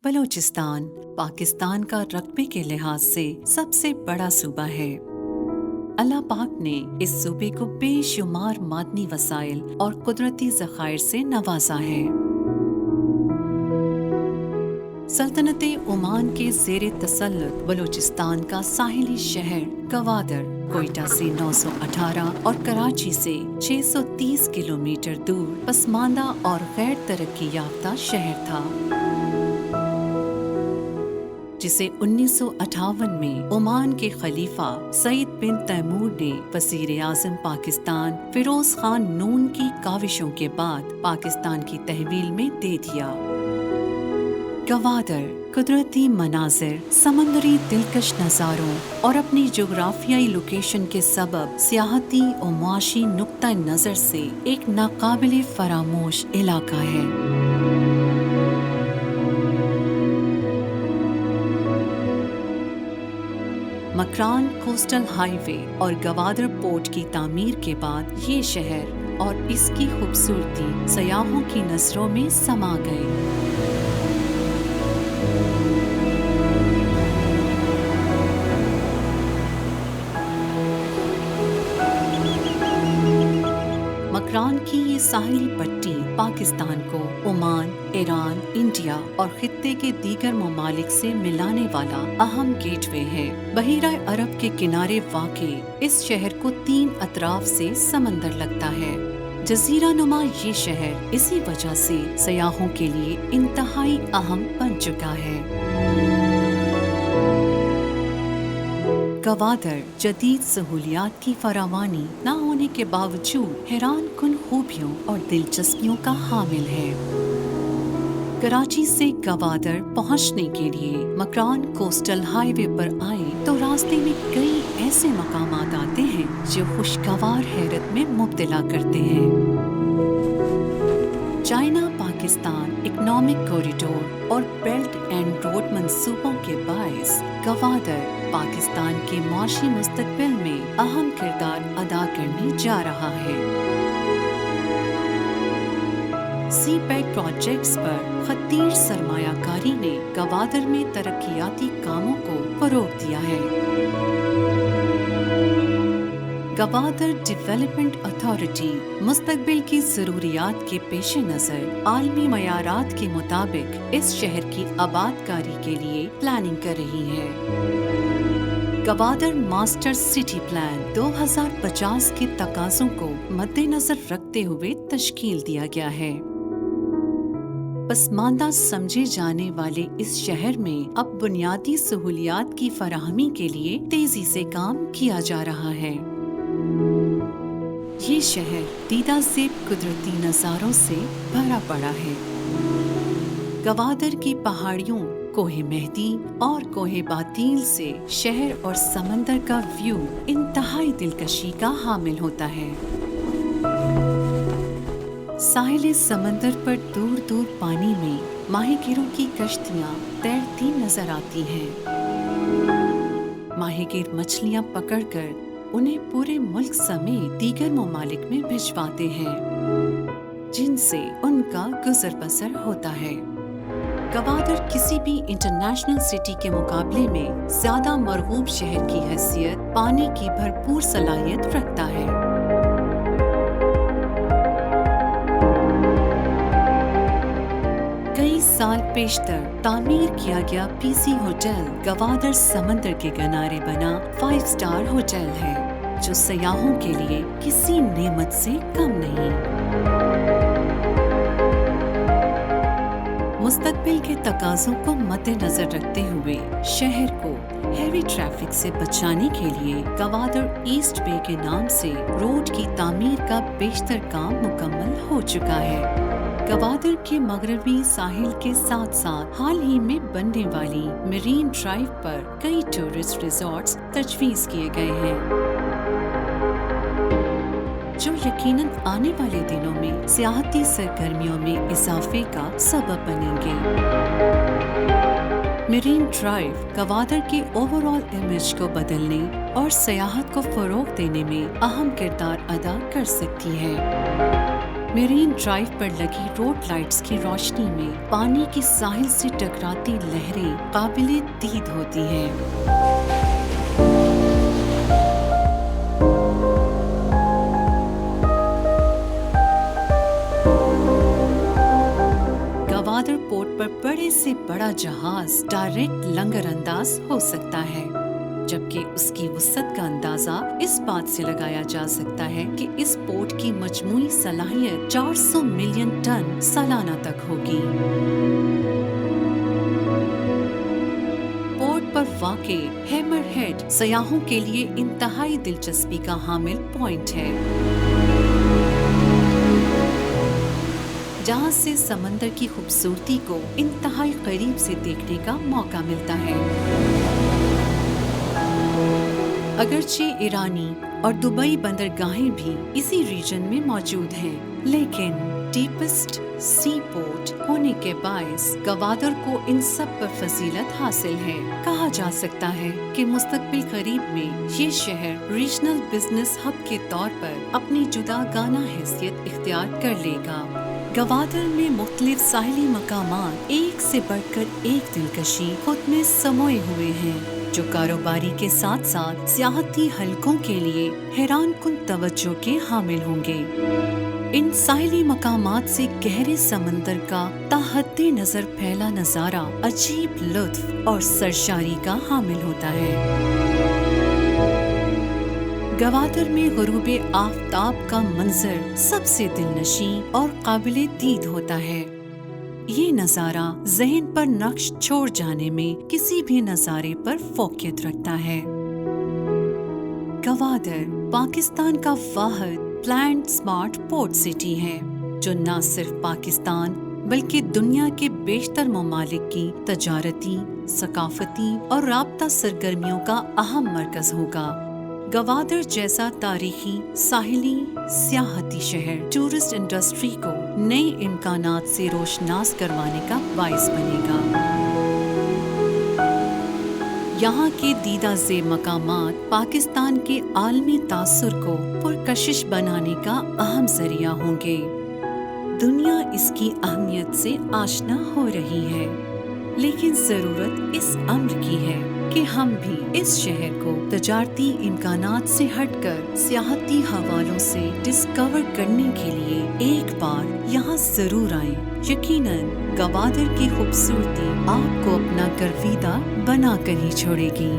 بلوچستان پاکستان کا رقبے کے لحاظ سے سب سے بڑا صوبہ ہے۔ اللہ پاک نے اس صوبے کو بے شمار معدنی وسائل اور قدرتی ذخائر سے نوازا ہے۔ سلطنت عمان کے زیر تسلط بلوچستان کا ساحلی شہر گوادر کوئٹہ سے 918 اور کراچی سے 630 کلومیٹر دور پسماندہ اور غیر ترقی یافتہ شہر تھا، جسے 1958 میں عمان کے خلیفہ سعید بن تیمور نے وزیر اعظم پاکستان فیروز خان نون کی کاوشوں کے بعد پاکستان کی تحویل میں دے دیا۔ گوادر قدرتی مناظر، سمندری دلکش نظاروں اور اپنی جغرافیائی لوکیشن کے سبب سیاحتی اور معاشی نقطہ نظر سے ایک ناقابل فراموش علاقہ ہے۔ مکران کوسٹل ہائی وے اور گوادر پورٹ کی تعمیر کے بعد یہ شہر اور اس کی خوبصورتی سیاحوں کی نظروں میں سما گئے۔ مکران کی یہ ساحلی پٹی پاکستان کو عمان، ایران، انڈیا اور خطے کے دیگر ممالک سے ملانے والا اہم گیٹ وے ہے۔ بحیرہ عرب کے کنارے واقع اس شہر کو 3 اطراف سے سمندر لگتا ہے۔ جزیرہ نما یہ شہر اسی وجہ سے سیاحوں کے لیے انتہائی اہم بن چکا ہے۔ گوادر جدید سہولیات کی فراوانی نہ ہونے کے باوجود حیران کن خوبیوں اور دلچسپیوں کا حامل ہے۔ کراچی سے گوادر پہنچنے کے لیے مکران کوسٹل ہائی وے پر آئے تو راستے میں کئی ایسے مقامات آتے ہیں جو خوشگوار حیرت میں مبتلا کرتے ہیں۔ چائنا پاکستان اکنامک کوریڈور اور بیلٹ اینڈ روڈ منصوبوں کے باعث گوادر پاکستان کے معاشی مستقبل میں اہم کردار ادا کرنے جا رہا ہے۔ سی پیک پروجیکٹس پر خطیر سرمایہ کاری نے گوادر میں ترقیاتی کاموں کو فروغ دیا ہے۔ گوادر ڈیولپمنٹ اتھارٹی مستقبل کی ضروریات کے پیش نظر عالمی معیارات کے مطابق اس شہر کی آباد کاری کے لیے پلاننگ کر رہی ہے۔ گوادر ماسٹر سٹی پلان 2050 کے تقاضوں کو مد نظر رکھتے ہوئے تشکیل دیا گیا ہے۔ پسماندہ سمجھے جانے والے اس شہر میں اب بنیادی سہولیات کی فراہمی کے لیے تیزی سے کام کیا جا رہا ہے۔ یہ شہر دیدہ زیب قدرتی نظاروں سے بھرا پڑا ہے۔ گوادر کی پہاڑیوں، کوہ مہدی اور کوہ باطیل سے شہر اور سمندر کا ویو انتہائی دلکشی کا حامل ہوتا ہے۔ ساحل سمندر پر دور دور پانی میں ماہی گیروں کی کشتیاں تیرتی نظر آتی ہیں۔ ماہی گیر مچھلیاں پکڑ کر انہیں پورے ملک سمیت دیگر ممالک میں بھجواتے ہیں، جن سے ان کا گزر بسر ہوتا ہے۔ گوادر کسی بھی انٹرنیشنل سٹی کے مقابلے میں زیادہ مرغوب شہر کی حیثیت پانے کی بھرپور صلاحیت رکھتا ہے۔ کئی سال پیشتر تعمیر کیا گیا پی سی ہوٹل گوادر سمندر کے کنارے بنا 5 اسٹار ہوٹل ہے، جو سیاحوں کے لیے کسی نعمت سے کم نہیں۔ مستقبل کے تقاضوں کو مد نظر رکھتے ہوئے شہر کو ہیوی ٹریفک سے بچانے کے لیے گوادر ایسٹ وے کے نام سے روڈ کی تعمیر کا بیشتر کام مکمل ہو چکا ہے۔ گوادر کے مغربی ساحل کے ساتھ ساتھ حال ہی میں بننے والی مرین ڈرائیو پر کئی ٹورسٹ ریزورٹس تجویز کیے گئے ہیں، جو یقیناً آنے والے دنوں میں سیاحتی سرگرمیوں میں اضافے کا سبب بنیں گے۔ مرین ڈرائیو گوادر کے اوور آل امیج کو بدلنے اور سیاحت کو فروغ دینے میں اہم کردار ادا کر سکتی ہے۔ میرین ڈرائیو پر لگی روڈ لائٹس کی روشنی میں پانی کی ساحل سے ٹکراتی لہریں قابل دید ہوتی ہیں۔ گوادر پورٹ پر بڑے سے بڑا جہاز ڈائریکٹ لنگر انداز ہو سکتا ہے، جبکہ اس کی وسعت کا اندازہ اس بات سے لگایا جا سکتا ہے کہ اس پورٹ کی مجموعی صلاحیت 400 ملین ٹن سالانہ تک ہوگی۔ پورٹ پر واقع ہیمر ہیڈ سیاحوں کے لیے انتہائی دلچسپی کا حامل پوائنٹ ہے، جہاں سے سمندر کی خوبصورتی کو انتہائی قریب سے دیکھنے کا موقع ملتا ہے۔ اگرچہ ایرانی اور دبئی بندرگاہیں بھی اسی ریجن میں موجود ہیں، لیکن ڈیپسٹ سی پورٹ ہونے کے باعث گوادر کو ان سب پر فضیلت حاصل ہے۔ کہا جا سکتا ہے کہ مستقبل قریب میں یہ شہر ریجنل بزنس ہب کے طور پر اپنی جدا گانہ حیثیت اختیار کر لے گا۔ گوادر میں مختلف ساحلی مقامات ایک سے بڑھ کر ایک دلکشی خود میں سموئے ہوئے ہیں، جو کاروباری کے ساتھ ساتھ سیاحتی حلقوں کے لیے حیران کن توجہ کے حامل ہوں گے۔ ان ساحلی مقامات سے گہرے سمندر کا تا حد نظر پھیلا نظارہ عجیب لطف اور سرشاری کا حامل ہوتا ہے۔ گوادر میں غروب آفتاب کا منظر سب سے دلنشیں اور قابل دید ہوتا ہے۔ یہ نظارہ ذہن پر نقش چھوڑ جانے میں کسی بھی نظارے پر فوقیت رکھتا ہے۔ گوادر پاکستان کا واحد پلانڈ سمارٹ پورٹ سٹی ہے، جو نہ صرف پاکستان بلکہ دنیا کے بیشتر ممالک کی تجارتی، ثقافتی اور رابطہ سرگرمیوں کا اہم مرکز ہوگا۔ گوادر جیسا تاریخی ساحلی سیاحتی شہر ٹورسٹ انڈسٹری کو نئے امکانات سے روشناس کروانے کا باعث بنے گا۔ یہاں کے دیدہ زیب مقامات پاکستان کے عالمی تاثر کو پرکشش بنانے کا اہم ذریعہ ہوں گے۔ دنیا اس کی اہمیت سے آشنا ہو رہی ہے، لیکن ضرورت اس امر کی ہے کہ ہم بھی اس شہر کو تجارتی امکانات سے ہٹ کر سیاحتی حوالوں سے ڈسکور کرنے کے لیے ایک بار یہاں ضرور آئیں۔ یقیناً گوادر کی خوبصورتی آپ کو اپنا گرویدہ بنا کر ہی چھوڑے گی۔